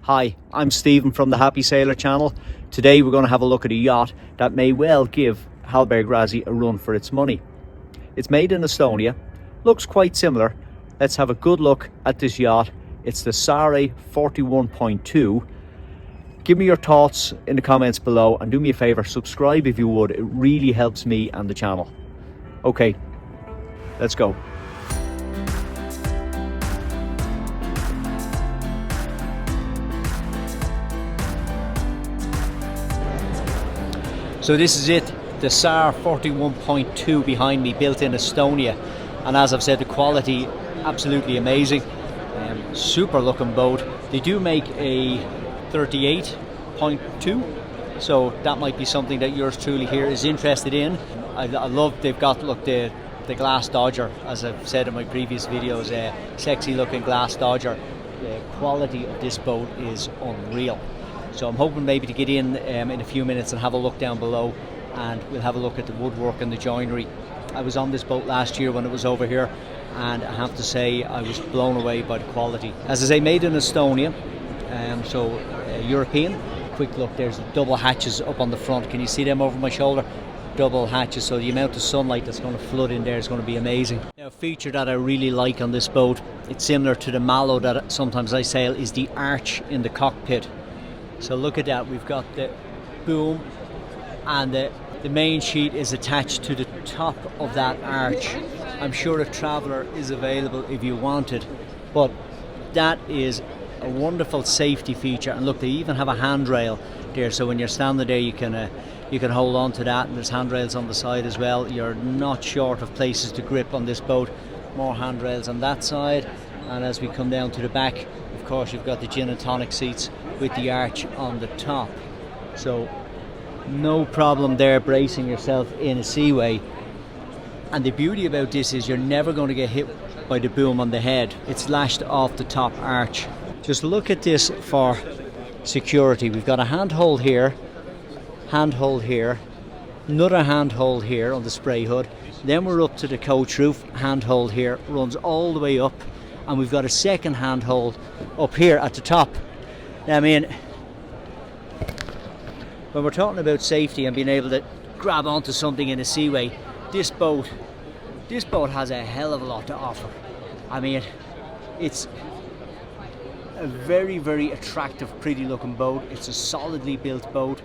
Hi, I'm Stephen from the Happy Sailor channel. Today we're going to have a look at a yacht that may well give Hallberg Rassy a run for its money. It's made in Estonia, looks quite similar. Let's have a good look at this yacht. It's the Saare 41.2. Give me your thoughts in the comments below and do me a favour, subscribe if you would. It really helps me and the channel. Okay, let's go. So this is it, the Saare 41.2 behind me, built in Estonia, and as I've said, the quality absolutely amazing. Super looking boat. They do make a 38.2, so that might be something that yours truly here is interested in. I love they've got, look, the glass dodger, as I've said in my previous videos, sexy looking glass dodger. The quality of this boat is unreal. So I'm hoping maybe to get in a few minutes and have a look down below, and we'll have a look at the woodwork and the joinery. I was on this boat last year when it was over here, and I have to say I was blown away by the quality. As I say, made in Estonia, European. Quick look, there's double hatches up on the front. Can you see them over my shoulder? Double hatches, so the amount of sunlight that's going to flood in there is going to be amazing. Now, a feature that I really like on this boat, it's similar to the mallow that sometimes I sail, is the arch in the cockpit. So look at that, we've got the boom, and the main sheet is attached to the top of that arch. I'm sure a traveller is available if you want it, but that is a wonderful safety feature. And look, they even have a handrail there, so when you're standing there you can hold on to that, and there's handrails on the side as well. You're not short of places to grip on this boat. More handrails on that side, and as we come down to the back, of course, you've got the gin and tonic seats with the arch on the top, so no problem there bracing yourself in a seaway. And the beauty about this is you're never going to get hit by the boom on the head. It's lashed off the top arch. Just look at this for security. We've got a handhold here, another handhold here on the spray hood, then we're up to the coach roof. Handhold here runs all the way up, and we've got a second handhold up here at the top. Now, I mean, when we're talking about safety and being able to grab onto something in a seaway, this boat has a hell of a lot to offer. I mean, it's a very, very attractive, pretty looking boat. It's a solidly built boat.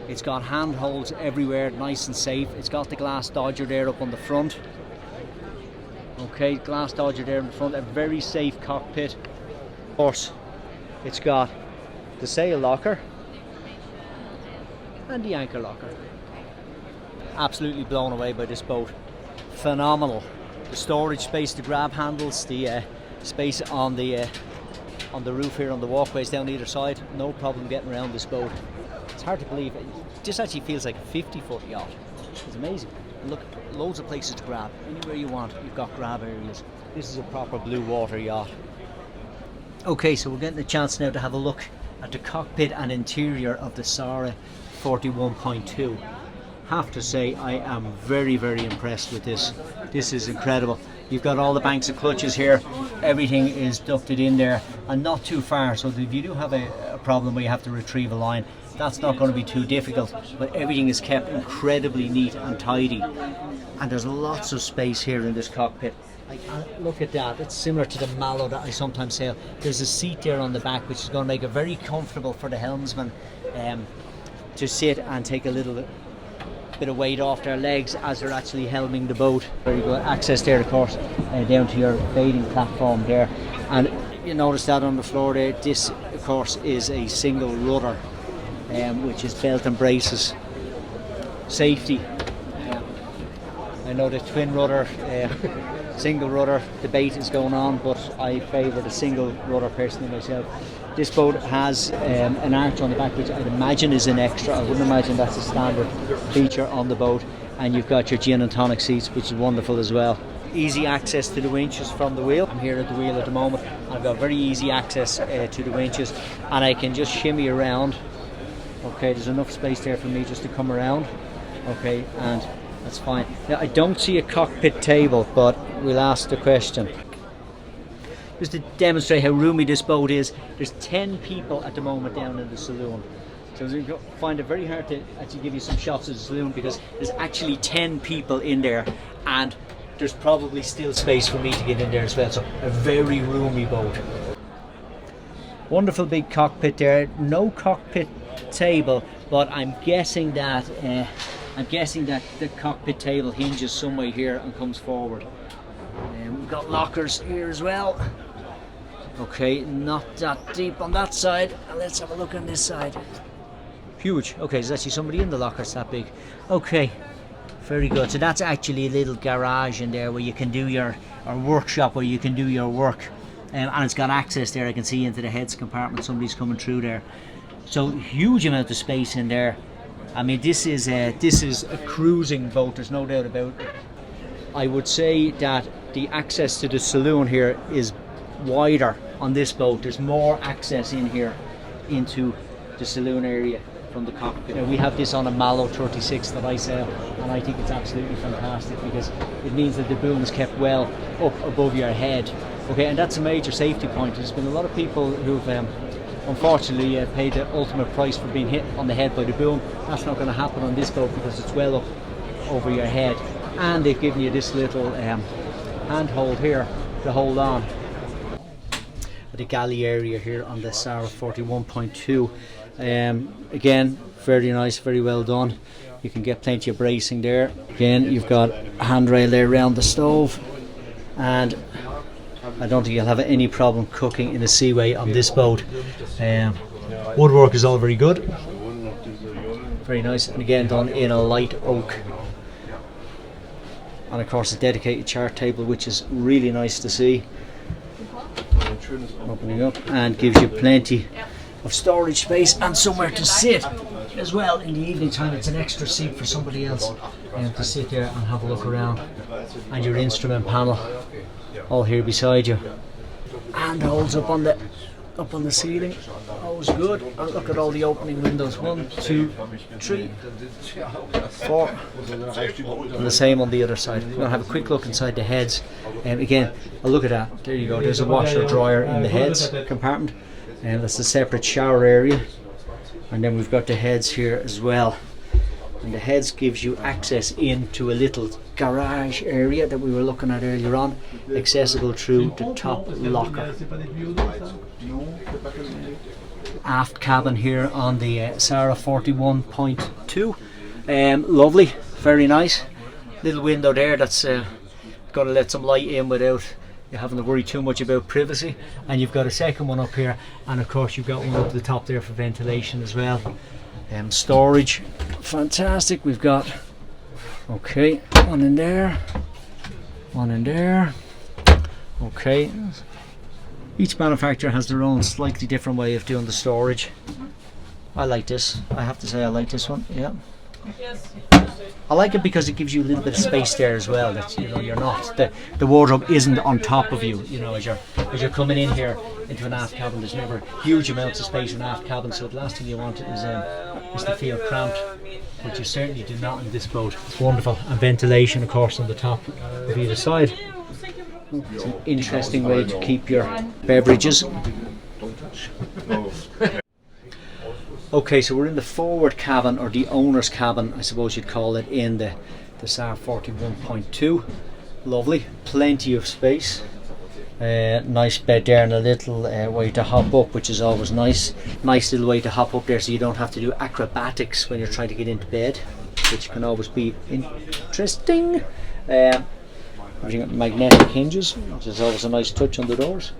It's got handholds everywhere, nice and safe. It's got the glass dodger there up on the front. Okay, glass dodger there in the front, a very safe cockpit. Of course, it's got the sail locker and the anchor locker. Absolutely blown away by this boat. Phenomenal. The storage space, the grab handles, the space on the roof here, on the walkways down either side. No problem getting around this boat. It's hard to believe. This actually feels like a 50-foot yacht. It's amazing. And look, loads of places to grab. Anywhere you want, you've got grab areas. This is a proper blue water yacht. Okay, so we're getting a chance now to have a look at the cockpit and interior of the Saare 41.2. Have to say, I am very, very impressed with this. This is incredible. You've got all the banks of clutches here. Everything is ducted in there and not too far, so if you do have a problem where you have to retrieve a line, that's not going to be too difficult, but everything is kept incredibly neat and tidy, and there's lots of space here in this cockpit. Look at that, it's similar to the mallow that I sometimes sail. There's a seat there on the back which is going to make it very comfortable for the helmsman to sit and take a little bit of weight off their legs as they're actually helming the boat. Very good access there, of course, down to your bathing platform there, and you notice that on the floor there. This, of course, is a single rudder, which is belt and braces. Safety. I know the twin rudder, single rudder debate is going on, but I favour the single rudder personally myself. This boat has an arch on the back, which I'd imagine is an extra. I wouldn't imagine that's a standard feature on the boat. And you've got your gin and tonic seats, which is wonderful as well. Easy access to the winches from the wheel. I'm here at the wheel at the moment. I've got very easy access to the winches, and I can just shimmy around. Okay, there's enough space there for me just to come around. Okay, and that's fine. Now, I don't see a cockpit table, but we'll ask the question. just to demonstrate how roomy this boat is, there's 10 people at the moment down in the saloon. So you find it very hard to actually give you some shots of the saloon because there's actually 10 people in there, and there's probably still space for me to get in there as well. So a very roomy boat. Wonderful big cockpit there. No cockpit table, but I'm guessing that the cockpit table hinges somewhere here and comes forward. We've got lockers here as well. Okay, not that deep on that side. Let's have a look on this side. Huge. Okay, there's actually somebody in the lockers that big. Okay, very good. So that's actually a little garage in there where you can do your, or workshop where you can do your work. And it's got access there, I can see, into the heads compartment. Somebody's coming through there. So huge amount of space in there. I mean, this is a cruising boat, there's no doubt about it. I would say that the access to the saloon here is wider on this boat. There's more access in here into the saloon area from the cockpit. Now, we have this on a Mallow 36 that I sell, and I think it's absolutely fantastic because it means that the boom is kept well up above your head. Okay, and that's a major safety point. There's been a lot of people who've unfortunately paid the ultimate price for being hit on the head by the boom. That's not going to happen on this boat because it's well up over your head, and they've given you this little handhold here to hold on. The galley area here on the Saare 41.2. Again, very nice, very well done. You can get plenty of bracing there. Again, you've got a handrail there around the stove, and I don't think you'll have any problem cooking in the seaway on this boat. Woodwork is all very good, very nice, and again done in a light oak. And of course a dedicated chart table, which is really nice to see. Opening up and gives you plenty of storage space and somewhere to sit as well in the evening time. It's an extra seat for somebody else to sit there and have a look around. And your instrument panel all here beside you. And holds up on the ceiling. Always good. And look at all the opening windows. 1, 2, 3, 4. And the same on the other side. We're going to have a quick look inside the heads. Again, look at that. There you go. There's a washer dryer in the heads compartment. And that's a separate shower area. And then we've got the heads here as well. And the heads gives you access into a little garage area that we were looking at earlier on, accessible through the top locker. Aft cabin here on the Saare 41.2. Lovely, very nice. Little window there that's going to let some light in without you having to worry too much about privacy. And you've got a second one up here, and of course you've got one up the top there for ventilation as well. Storage, fantastic. We've got, okay, one in there, one in there. Okay, each manufacturer has their own slightly different way of doing the storage. I like this, I have to say I like this one, yeah. I like it because it gives you a little bit of space there as well. That, you know, you're not, the wardrobe isn't on top of you. You know, as you're coming in here into an aft cabin, there's never huge amounts of space in an aft cabin. So the last thing you want is to feel cramped, which you certainly do not in this boat. It's wonderful, and ventilation, of course, on the top of either side. It's an interesting way to keep your beverages. Okay, so we're in the forward cabin, or the owner's cabin, I suppose you'd call it, in the Saare 41.2. Lovely, plenty of space. Nice bed there, and a little way to hop up, which is always nice. Nice little way to hop up there, so you don't have to do acrobatics when you're trying to get into bed, which can always be interesting. You've got magnetic hinges, which is always a nice touch on the doors.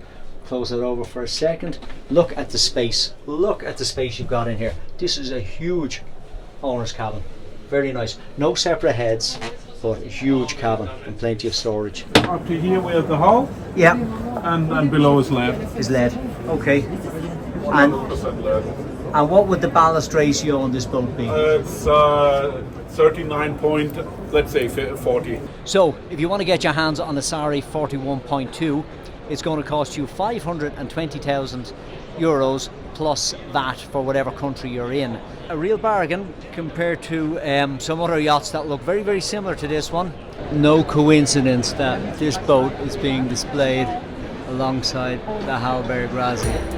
Close it over for a second. Look at the space. Look at the space you've got in here. This is a huge owner's cabin. Very nice. No separate heads, but a huge cabin and plenty of storage. Up to here we have the hull. Yeah. And below is lead. Is lead. Okay. And what would the ballast ratio on this boat be? It's 39 point, let's say 40. So if you want to get your hands on the Saare 41.2, it's going to cost you 520,000 euros plus VAT for whatever country you're in. A real bargain compared to some other yachts that look very, very similar to this one. No coincidence that this boat is being displayed alongside the Hallberg Rassy.